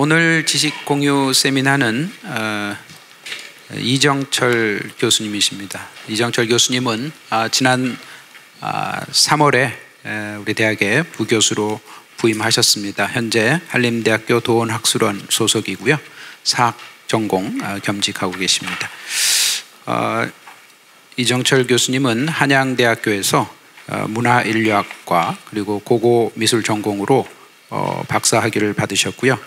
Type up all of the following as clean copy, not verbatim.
오늘 지식 공유 세미나는 이정철 교수님이십니다. 이정철 교수님은 지난 3월에 우리 대학의 부교수로 부임하셨습니다. 현재 한림대학교 도원학술원 소속이고요. 사학 전공 겸직하고 계십니다. 이정철 교수님은 한양대학교에서 문화인류학과 그리고 고고미술 전공으로 박사학위를 받으셨고요.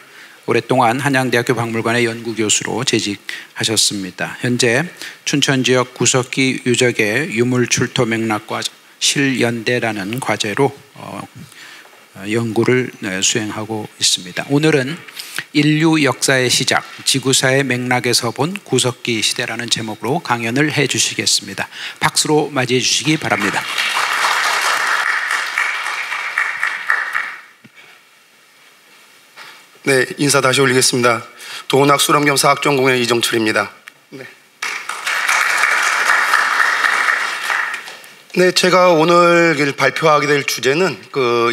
오랫동안 한양대학교 박물관의 연구교수로 재직하셨습니다. 현재 춘천지역 구석기 유적의 유물출토 맥락과 실연대라는 과제로 연구를 수행하고 있습니다. 오늘은 인류 역사의 시작, 지구사의 맥락에서 본 구석기 시대라는 제목으로 강연을 해 주시겠습니다. 박수로 맞이해 주시기 바랍니다. 네, 인사 다시 올리겠습니다. 도원학술원 겸 사학전공의 이정철입니다. 네, 제가 오늘 발표하게 될 주제는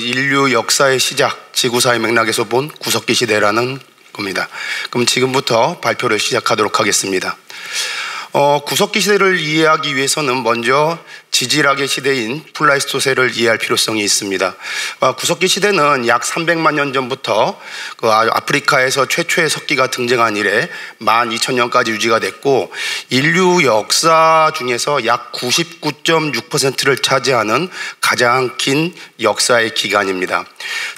인류 역사의 시작, 지구사의 맥락에서 본 구석기 시대라는 겁니다. 그럼 지금부터 발표를 시작하도록 하겠습니다. 구석기 시대를 이해하기 위해서는 먼저 지질학의 시대인 플라이스토세를 이해할 필요성이 있습니다. 구석기 시대는 약 300만 년 전부터 아프리카에서 최초의 석기가 등장한 이래 12,000년까지 유지가 됐고, 인류 역사 중에서 약 99.6%를 차지하는 가장 긴 역사의 기간입니다.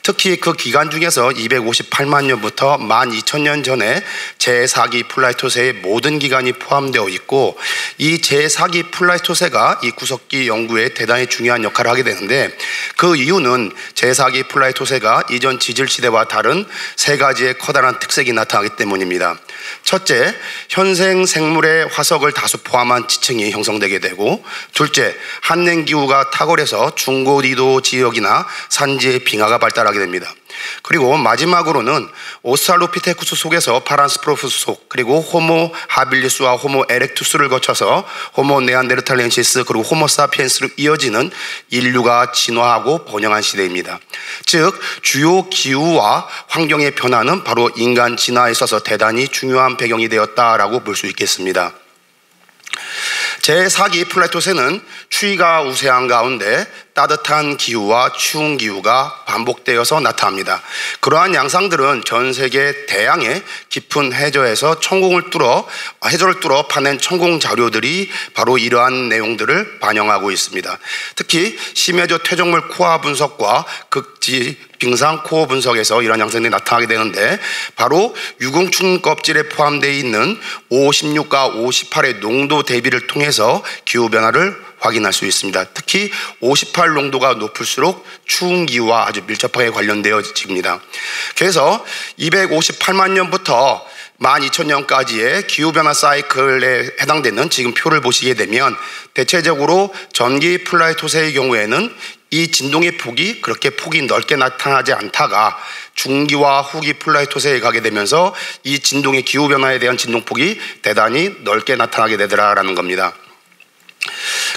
특히 그 기간 중에서 258만 년부터 12,000년 전에 제4기 플라이토세의 모든 기간이 포함되어 있고, 이 제4기 플라이토세가 이 구석기 연구에 대단히 중요한 역할을 하게 되는데, 그 이유는 제4기 플라이토세가 이전 지질시대와 다른 세 가지의 커다란 특색이 나타나기 때문입니다. 첫째, 현생 생물의 화석을 다수 포함한 지층이 형성되게 되고, 둘째, 한냉기후가 탁월해서 중고리도 지역이나 산지의 빙하가 발달하게 됩니다. 그리고 마지막으로는 오스트랄로피테쿠스 속에서 파란스프로푸스 속, 그리고 호모 하빌리스와 호모 에렉투스를 거쳐서 호모 네안데르탈렌시스 그리고 호모 사피엔스로 이어지는 인류가 진화하고 번영한 시대입니다. 즉, 주요 기후와 환경의 변화는 바로 인간 진화에 있어서 대단히 중요한 배경이 되었다라고 볼 수 있겠습니다. 제4기 플라이토세는 추위가 우세한 가운데 따뜻한 기후와 추운 기후가 반복되어서 나타납니다. 그러한 양상들은 전 세계 대양의 깊은 해저에서 해저를 뚫어 파낸 천공 자료들이 바로 이러한 내용들을 반영하고 있습니다. 특히 심해저 퇴적물 코어 분석과 극지 빙상 코어 분석에서 이런 양상들이 나타나게 되는데, 바로 유궁충 껍질에 포함되어 있는 O16과 O18의 농도 대비를 통해서 기후변화를 확인할 수 있습니다. 특히 58 농도가 높을수록 추운 기후와 아주 밀접하게 관련되어집니다. 그래서 258만 년부터 12,000년까지의 기후변화 사이클에 해당되는 지금 표를 보시게 되면, 대체적으로 전기 플라이토세의 경우에는 이 진동의 폭이 그렇게 폭이 넓게 나타나지 않다가 중기와 후기 플라이토세에 가게 되면서 이 진동의 기후변화에 대한 진동폭이 대단히 넓게 나타나게 되더라라는 겁니다.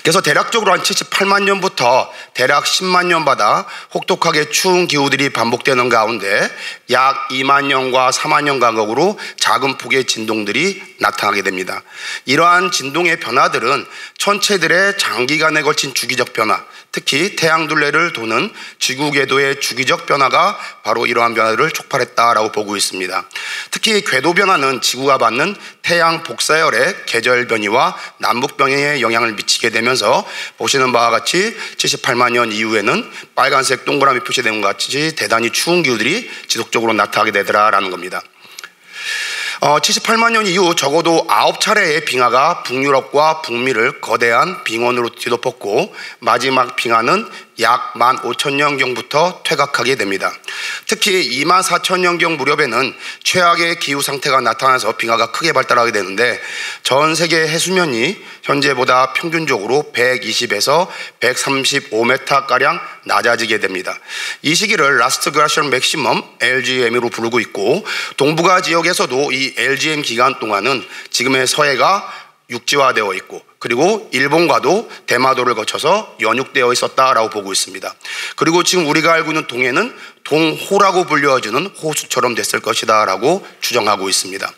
그래서 대략적으로 한 78만 년부터 대략 10만 년마다 혹독하게 추운 기후들이 반복되는 가운데 약 2만 년과 4만 년 간격으로 작은 폭의 진동들이 나타나게 됩니다. 이러한 진동의 변화들은 천체들의 장기간에 걸친 주기적 변화, 특히 태양둘레를 도는 지구 궤도의 주기적 변화가 바로 이러한 변화를 촉발했다라고 보고 있습니다. 특히 궤도 변화는 지구가 받는 태양 복사열의 계절 변이와 남북 병행에 영향을 미치게 되면서, 보시는 바와 같이 78만 년 이후에는 빨간색 동그라미 표시된 것 같이 대단히 추운 기후들이 지속적으로 나타나게 되더라라는 겁니다. 78만 년 이후 적어도 9차례의 빙하가 북유럽과 북미를 거대한 빙원으로 뒤덮었고, 마지막 빙하는 약 15,000년경부터 퇴각하게 됩니다. 특히 24,000년경 무렵에는 최악의 기후 상태가 나타나서 빙하가 크게 발달하게 되는데, 전 세계 해수면이 현재보다 평균적으로 120에서 135m가량 낮아지게 됩니다. 이 시기를 라스트 글라시얼 맥시멈 LGM으로 부르고 있고, 동북아 지역에서도 이 LGM 기간 동안은 지금의 서해가 육지화되어 있고, 그리고 일본과도 대마도를 거쳐서 연육되어 있었다라고 보고 있습니다. 그리고 지금 우리가 알고 있는 동해는 동호라고 불려지는 호수처럼 됐을 것이다 라고 추정하고 있습니다.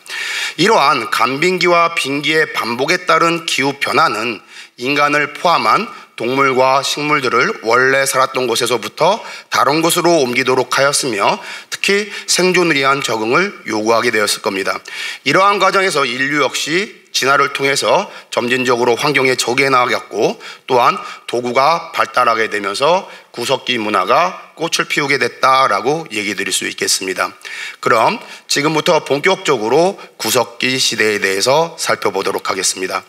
이러한 간빙기와 빙기의 반복에 따른 기후 변화는 인간을 포함한 동물과 식물들을 원래 살았던 곳에서부터 다른 곳으로 옮기도록 하였으며, 특히 생존을 위한 적응을 요구하게 되었을 겁니다. 이러한 과정에서 인류 역시 진화를 통해서 점진적으로 환경에 적응해나갔고, 또한 도구가 발달하게 되면서 구석기 문화가 꽃을 피우게 됐다라고 얘기 드릴 수 있겠습니다. 그럼 지금부터 본격적으로 구석기 시대에 대해서 살펴보도록 하겠습니다.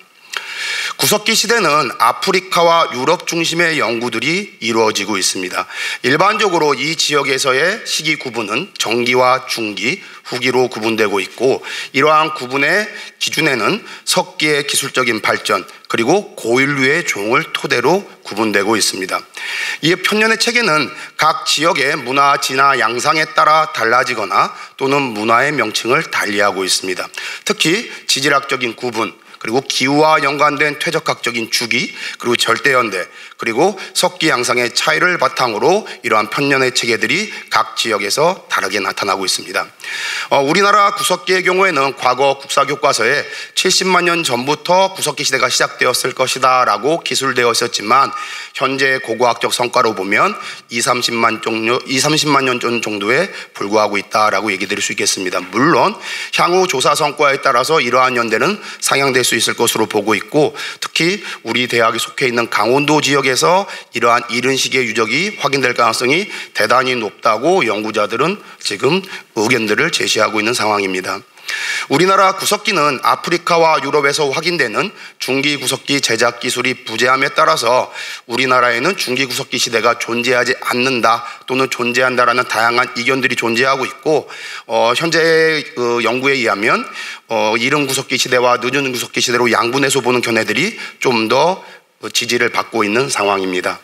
구석기 시대는 아프리카와 유럽 중심의 연구들이 이루어지고 있습니다. 일반적으로 이 지역에서의 시기 구분은 정기와 중기, 후기로 구분되고 있고, 이러한 구분의 기준에는 석기의 기술적인 발전, 그리고 고인류의 종을 토대로 구분되고 있습니다. 이 편년의 체계는 각 지역의 문화 진화 양상에 따라 달라지거나 또는 문화의 명칭을 달리하고 있습니다. 특히 지질학적인 구분, 그리고 기후와 연관된 퇴적학적인 주기, 그리고 절대연대, 그리고 석기 양상의 차이를 바탕으로 이러한 편년의 체계들이 각 지역에서 다르게 나타나고 있습니다. 우리나라 구석기의 경우에는 과거 국사교과서에 70만 년 전부터 구석기 시대가 시작되었을 것이다 라고 기술되어 있었지만, 현재 고고학적 성과로 보면 30만 년 전 정도에 불과하고 있다라고 얘기 드릴 수 있겠습니다. 물론 향후 조사 성과에 따라서 이러한 연대는 상향될 수 있을 것으로 보고 있고, 특히 우리 대학에 속해 있는 강원도 지역에서 이러한 이른 시기의 유적이 확인될 가능성이 대단히 높다고 연구자들은 지금 의견들을 제시하고 있는 상황입니다. 우리나라 구석기는 아프리카와 유럽에서 확인되는 중기 구석기 제작 기술이 부재함에 따라서 우리나라에는 중기 구석기 시대가 존재하지 않는다 또는 존재한다라는 다양한 의견들이 존재하고 있고, 현재 연구에 의하면 이른 구석기 시대와 늦은 구석기 시대로 양분해서 보는 견해들이 좀 더 지지를 받고 있는 상황입니다.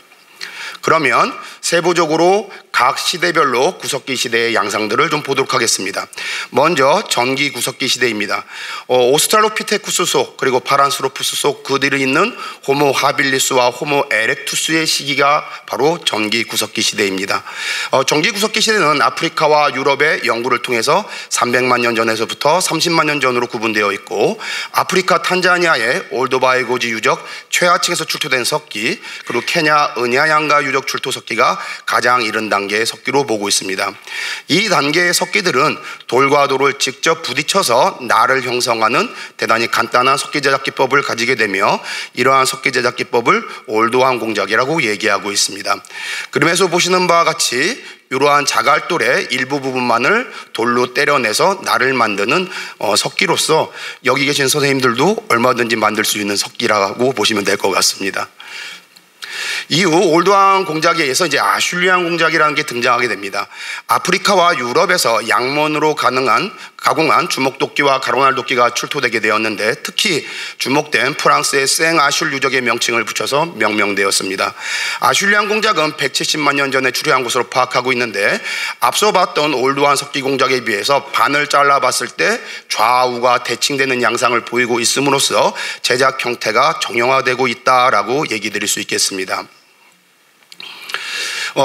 그러면 세부적으로 각 시대별로 구석기 시대의 양상들을 좀 보도록 하겠습니다. 먼저 전기 구석기 시대입니다. 오스트랄로피테쿠스 속, 그리고 파란스로푸스 속 그들이 있는 호모 하빌리스와 호모 에렉투스의 시기가 바로 전기 구석기 시대입니다. 전기 구석기 시대는 아프리카와 유럽의 연구를 통해서 300만 년 전에서부터 30만 년 전으로 구분되어 있고, 아프리카 탄자니아의 올도바이고지 유적 최하층에서 출토된 석기, 그리고 케냐 은야양가 유적 출토 석기가 가장 이른 단계의 석기로 보고 있습니다. 이 단계의 석기들은 돌과 돌을 직접 부딪혀서 날을 형성하는 대단히 간단한 석기 제작 기법을 가지게 되며, 이러한 석기 제작 기법을 올도한 공작이라고 얘기하고 있습니다. 그림에서 보시는 바와 같이 이러한 자갈돌의 일부 부분만을 돌로 때려내서 날을 만드는 석기로서 여기 계신 선생님들도 얼마든지 만들 수 있는 석기라고 보시면 될 것 같습니다. 이후 올도한 공작에 의해서 이제 아슐리안 공작이라는 게 등장하게 됩니다. 아프리카와 유럽에서 양문으로 가공한 주목도끼와 가로날 도끼가 출토되게 되었는데, 특히 주목된 프랑스의 생아슐 유적의 명칭을 붙여서 명명되었습니다. 아슐리안 공작은 170만 년 전에 출현한 것으로 파악하고 있는데, 앞서 봤던 올도한 석기 공작에 비해서 반을 잘라봤을 때 좌우가 대칭되는 양상을 보이고 있음으로써 제작 형태가 정형화되고 있다라고 얘기 드릴 수 있겠습니다.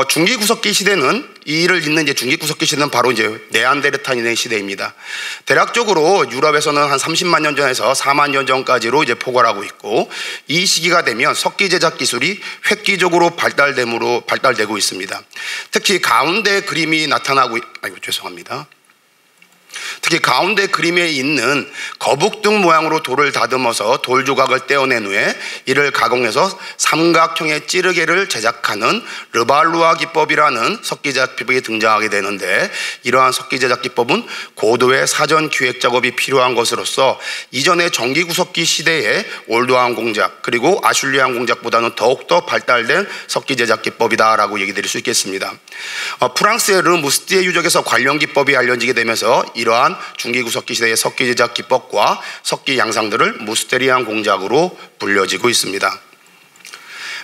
중기 구석기 시대는, 이를 잇는 이제 중기 구석기 시대는 바로 이제 네안데르탈인의 시대입니다. 대략적으로 유럽에서는 한 30만 년 전에서 4만 년 전까지로 이제 포괄하고 있고, 이 시기가 되면 석기 제작 기술이 획기적으로 발달되고 있습니다. 특히 가운데 그림이 특히 가운데 그림에 있는 거북등 모양으로 돌을 다듬어서 돌 조각을 떼어낸 후에 이를 가공해서 삼각형의 찌르개를 제작하는 르발루아 기법이라는 석기 제작 기법이 등장하게 되는데, 이러한 석기 제작 기법은 고도의 사전 기획 작업이 필요한 것으로서 이전의 전기 구석기 시대의 올도한 공작, 그리고 아슐리안 공작보다는 더욱더 발달된 석기 제작 기법이다라고 얘기 드릴 수 있겠습니다. 프랑스의 르 무스티에 유적에서 관련 기법이 알려지게 되면서 이러한 중기 구석기 시대의 석기 제작 기법과 석기 양상들을 무스테리안 공작으로 불려지고 있습니다.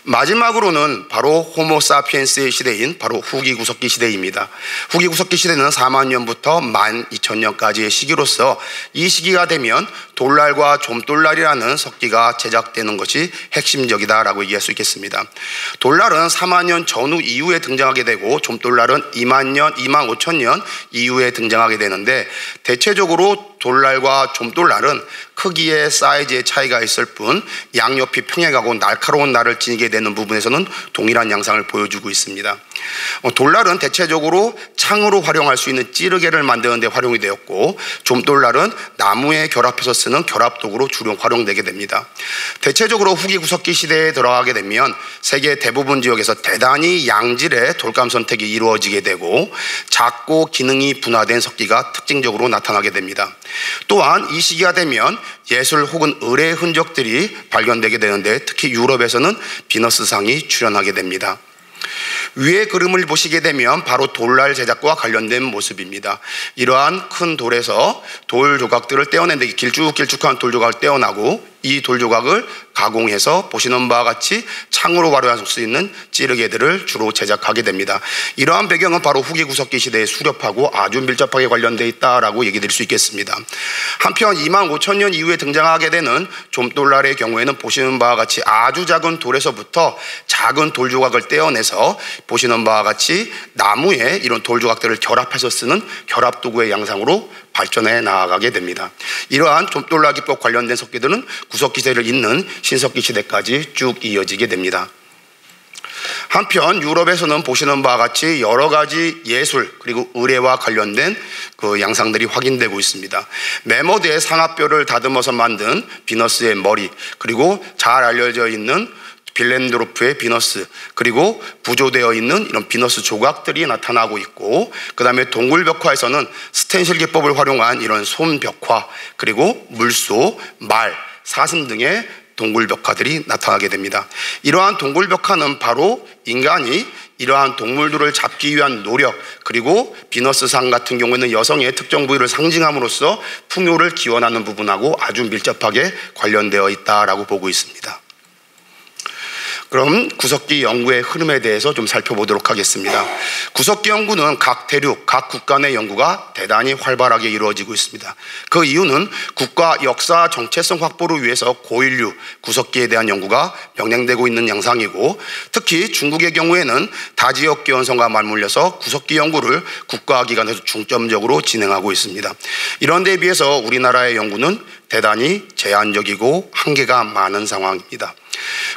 마지막으로는 바로 호모 사피엔스의 시대인 바로 후기 구석기 시대입니다. 후기 구석기 시대는 4만 년부터 12,000년까지의 시기로서, 이 시기가 되면 돌날과 좀돌날이라는 석기가 제작되는 것이 핵심적이다라고 얘기할 수 있겠습니다. 돌날은 4만 년 전후 이후에 등장하게 되고 좀돌날은 2만 5천 년 이후에 등장하게 되는데, 대체적으로 돌날과 좀돌날은 크기의 사이즈의 차이가 있을 뿐 양옆이 평행하고 날카로운 날을 지니게 되는 부분에서는 동일한 양상을 보여주고 있습니다. 돌날은 대체적으로 창으로 활용할 수 있는 찌르개를 만드는 데 활용이 되었고, 좀돌날은 나무에 결합해서 쓰는 결합도구로 주로 활용되게 됩니다. 대체적으로 후기 구석기 시대에 들어가게 되면 세계 대부분 지역에서 대단히 양질의 돌감 선택이 이루어지게 되고 작고 기능이 분화된 석기가 특징적으로 나타나게 됩니다. 또한 이 시기가 되면 예술 혹은 의뢰의 흔적들이 발견되게 되는데, 특히 유럽에서는 비너스상이 출현하게 됩니다. 위의 그림을 보시게 되면 바로 돌날 제작과 관련된 모습입니다. 이러한 큰 돌에서 돌 조각들을 떼어내는데, 길쭉길쭉한 돌 조각을 떼어나고 이 돌 조각을 가공해서 보시는 바와 같이 창으로 활용할 수 있는 찌르개들을 주로 제작하게 됩니다. 이러한 배경은 바로 후기 구석기 시대의 수렵하고 아주 밀접하게 관련되어 있다라고 얘기 드릴 수 있겠습니다. 한편 2만 5천 년 이후에 등장하게 되는 좀돌날의 경우에는 보시는 바와 같이 아주 작은 돌에서부터 작은 돌 조각을 떼어내서 보시는 바와 같이 나무에 이런 돌 조각들을 결합해서 쓰는 결합도구의 양상으로 발전해 나아가게 됩니다. 이러한 좀돌날 기법 관련된 석기들은 구석기 시대를 잇는 신석기 시대까지 쭉 이어지게 됩니다. 한편 유럽에서는 보시는 바와 같이 여러 가지 예술 그리고 의뢰와 관련된 그 양상들이 확인되고 있습니다. 메모드의 상아뼈를 다듬어서 만든 비너스의 머리, 그리고 잘 알려져 있는 빌렌드로프의 비너스, 그리고 부조되어 있는 이런 비너스 조각들이 나타나고 있고, 그 다음에 동굴벽화에서는 스텐실 기법을 활용한 이런 손벽화, 그리고 물소, 말, 사슴 등의 동굴벽화들이 나타나게 됩니다. 이러한 동굴벽화는 바로 인간이 이러한 동물들을 잡기 위한 노력, 그리고 비너스상 같은 경우에는 여성의 특정 부위를 상징함으로써 풍요를 기원하는 부분하고 아주 밀접하게 관련되어 있다라고 보고 있습니다. 그럼 구석기 연구의 흐름에 대해서 좀 살펴보도록 하겠습니다. 구석기 연구는 각 대륙, 각 국가 내 연구가 대단히 활발하게 이루어지고 있습니다. 그 이유는 국가 역사 정체성 확보를 위해서 고인류 구석기에 대한 연구가 병행되고 있는 양상이고, 특히 중국의 경우에는 다지역 기원성과 맞물려서 구석기 연구를 국가기관에서 중점적으로 진행하고 있습니다. 이런 데에 비해서 우리나라의 연구는 대단히 제한적이고 한계가 많은 상황입니다.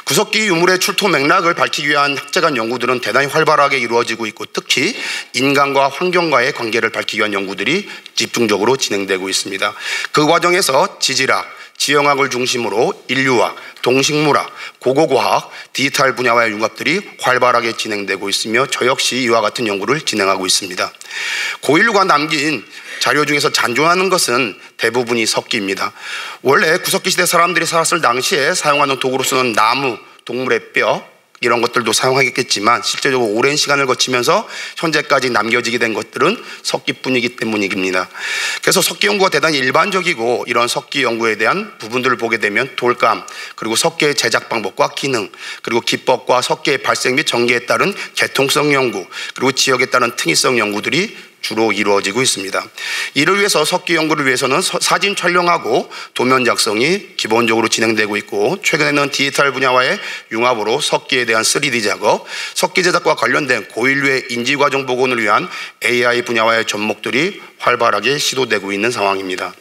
구석기 유물의 출토 맥락을 밝히기 위한 학자간 연구들은 대단히 활발하게 이루어지고 있고, 특히 인간과 환경과의 관계를 밝히기 위한 연구들이 집중적으로 진행되고 있습니다. 그 과정에서 지질학, 지형학을 중심으로 인류학, 동식물학, 고고과학, 디지털 분야와의 융합들이 활발하게 진행되고 있으며 저 역시 이와 같은 연구를 진행하고 있습니다. 고인류가 남긴 자료 중에서 잔존하는 것은 대부분이 석기입니다. 원래 구석기 시대 사람들이 살았을 당시에 사용하는 도구로 쓰는 나무, 동물의 뼈 이런 것들도 사용하겠지만 실제적으로 오랜 시간을 거치면서 현재까지 남겨지게 된 것들은 석기뿐이기 때문입니다. 그래서 석기 연구가 대단히 일반적이고, 이런 석기 연구에 대한 부분들을 보게 되면 돌감, 그리고 석기의 제작 방법과 기능, 그리고 기법과 석기의 발생 및 전개에 따른 개통성 연구, 그리고 지역에 따른 특이성 연구들이 주로 이루어지고 있습니다. 이를 위해서 석기 연구를 위해서는 사진 촬영하고 도면 작성이 기본적으로 진행되고 있고, 최근에는 디지털 분야와의 융합으로 석기에 대한 3D 작업, 석기 제작과 관련된 고인류의 인지과정 복원을 위한 AI 분야와의 접목들이 활발하게 시도되고 있는 상황입니다.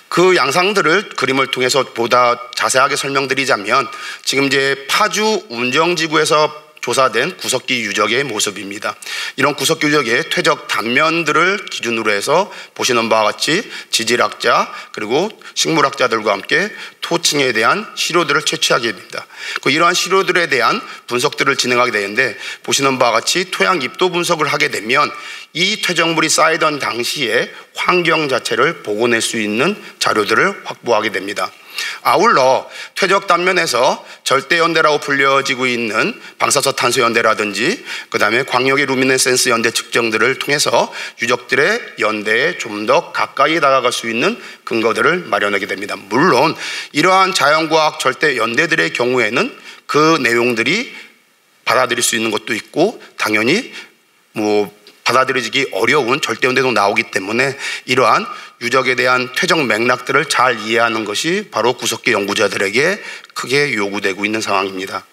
그 양상들을 그림을 통해서 보다 자세하게 설명드리자면, 지금 이제 파주 운정지구에서 조사된 구석기 유적의 모습입니다. 이런 구석기 유적의 퇴적 단면들을 기준으로 해서 보시는 바와 같이 지질학자 그리고 식물학자들과 함께 토층에 대한 시료들을 채취하게 됩니다. 이러한 시료들에 대한 분석들을 진행하게 되는데, 보시는 바와 같이 토양 입도 분석을 하게 되면 이 퇴적물이 쌓이던 당시의 환경 자체를 복원할 수 있는 자료들을 확보하게 됩니다. 아울러 퇴적 단면에서 절대연대라고 불려지고 있는 방사선 탄소 연대라든지, 그 다음에 광역의 루미네센스 연대 측정들을 통해서 유적들의 연대에 좀 더 가까이 다가갈 수 있는 근거들을 마련하게 됩니다. 물론 이러한 자연과학 절대 연대들의 경우에는 그 내용들이 받아들일 수 있는 것도 있고, 당연히 받아들여지기 어려운 절대운대도 나오기 때문에 이러한 유적에 대한 퇴적 맥락들을 잘 이해하는 것이 바로 구석기 연구자들에게 크게 요구되고 있는 상황입니다.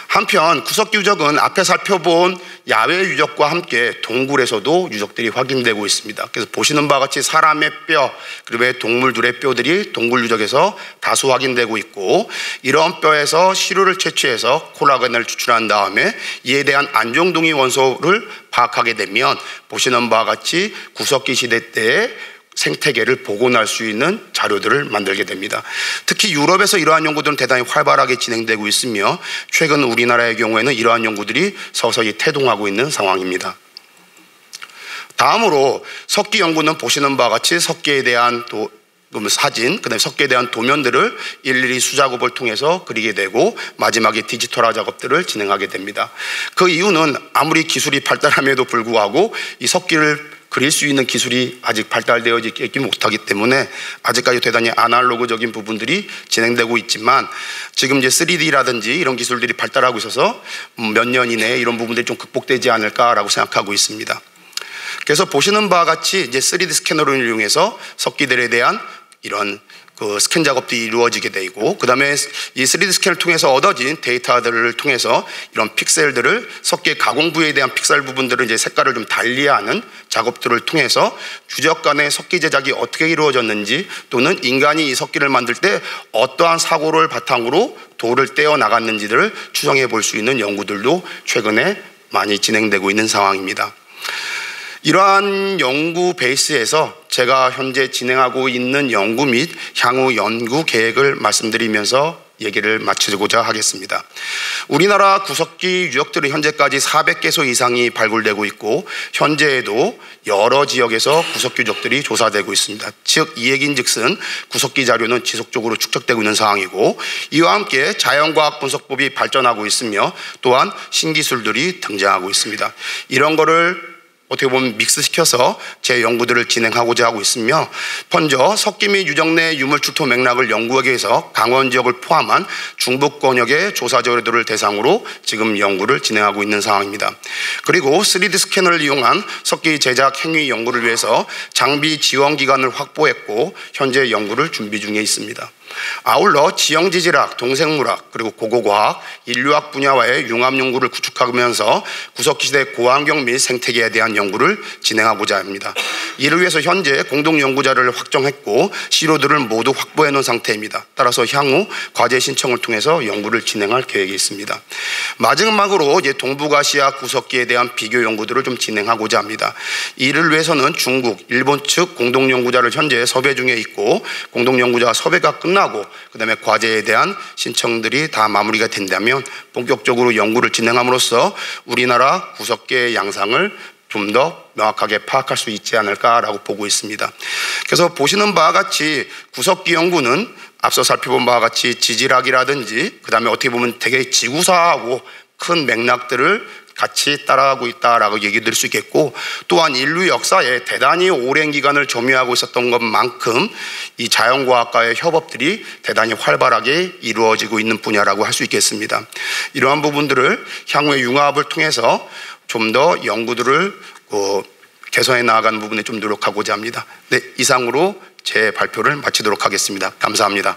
한편 구석기 유적은 앞에 살펴본 야외 유적과 함께 동굴에서도 유적들이 확인되고 있습니다. 그래서 보시는 바와 같이 사람의 뼈, 그리고 동물들의 뼈들이 동굴 유적에서 다수 확인되고 있고, 이런 뼈에서 시료를 채취해서 콜라겐을 추출한 다음에 이에 대한 안정동위 원소를 파악하게 되면 보시는 바와 같이 구석기 시대 때의 생태계를 복원할 수 있는 자료들을 만들게 됩니다. 특히 유럽에서 이러한 연구들은 대단히 활발하게 진행되고 있으며 최근 우리나라의 경우에는 이러한 연구들이 서서히 태동하고 있는 상황입니다. 다음으로 석기 연구는 보시는 바와 같이 석기에 대한 사진, 그다음에 석기에 대한 도면들을 일일이 수작업을 통해서 그리게 되고 마지막에 디지털화 작업들을 진행하게 됩니다. 그 이유는 아무리 기술이 발달함에도 불구하고 이 석기를 그릴 수 있는 기술이 아직 발달되어지지 못하기 때문에 아직까지 대단히 아날로그적인 부분들이 진행되고 있지만, 지금 이제 3D라든지 이런 기술들이 발달하고 있어서 몇 년 이내에 이런 부분들이 좀 극복되지 않을까라고 생각하고 있습니다. 그래서 보시는 바와 같이 이제 3D 스캐너를 이용해서 석기들에 대한 이런 스캔 작업들이 이루어지게 되고, 그 다음에 이 3D 스캔을 통해서 얻어진 데이터들을 통해서 이런 픽셀들을 석기의 가공 부위에 대한 픽셀 부분들을 이제 색깔을 좀 달리하는 작업들을 통해서 유적 간의 석기 제작이 어떻게 이루어졌는지, 또는 인간이 이 석기를 만들 때 어떠한 사고를 바탕으로 돌을 떼어 나갔는지를 추정해 볼 수 있는 연구들도 최근에 많이 진행되고 있는 상황입니다. 이러한 연구 베이스에서 제가 현재 진행하고 있는 연구 및 향후 연구 계획을 말씀드리면서 얘기를 마치고자 하겠습니다. 우리나라 구석기 유적들은 현재까지 400개소 이상이 발굴되고 있고, 현재에도 여러 지역에서 구석기 유적들이 조사되고 있습니다. 즉 이 얘기인즉슨 구석기 자료는 지속적으로 축적되고 있는 상황이고, 이와 함께 자연과학 분석법이 발전하고 있으며 또한 신기술들이 등장하고 있습니다. 이런 거를 어떻게 보면 믹스시켜서 제 연구들을 진행하고자 하고 있으며, 먼저 석기 및 유적 내 유물 출토 맥락을 연구하기 위해서 강원 지역을 포함한 중북 권역의 조사 자료들을 대상으로 지금 연구를 진행하고 있는 상황입니다. 그리고 3D 스캐너를 이용한 석기 제작 행위 연구를 위해서 장비 지원 기관을 확보했고 현재 연구를 준비 중에 있습니다. 아울러 지형지질학, 동생물학, 그리고 고고과학, 인류학 분야와의 융합 연구를 구축하면서 구석기 시대 고환경 및 생태계에 대한 연구를 진행하고자 합니다. 이를 위해서 현재 공동 연구자를 확정했고 시료들을 모두 확보해 놓은 상태입니다. 따라서 향후 과제 신청을 통해서 연구를 진행할 계획이 있습니다. 마지막으로 이제 동북아시아 구석기에 대한 비교 연구들을 좀 진행하고자 합니다. 이를 위해서는 중국, 일본 측 공동 연구자를 현재 섭외 중에 있고, 공동 연구자 섭외가 끝나고 그 다음에 과제에 대한 신청들이 다 마무리가 된다면 본격적으로 연구를 진행함으로써 우리나라 구석기의 양상을 좀 더 명확하게 파악할 수 있지 않을까라고 보고 있습니다. 그래서 보시는 바와 같이 구석기 연구는 앞서 살펴본 바와 같이 지질학이라든지 그 다음에 어떻게 보면 되게 지구사하고 큰 맥락들을 같이 따라가고 있다라고 얘기 드릴 수 있겠고, 또한 인류 역사에 대단히 오랜 기간을 점유하고 있었던 것만큼 이 자연과학과의 협업들이 대단히 활발하게 이루어지고 있는 분야라고 할 수 있겠습니다. 이러한 부분들을 향후의 융합을 통해서 좀 더 연구들을 개선해 나아가는 부분에 좀 노력하고자 합니다. 네, 이상으로 제 발표를 마치도록 하겠습니다. 감사합니다.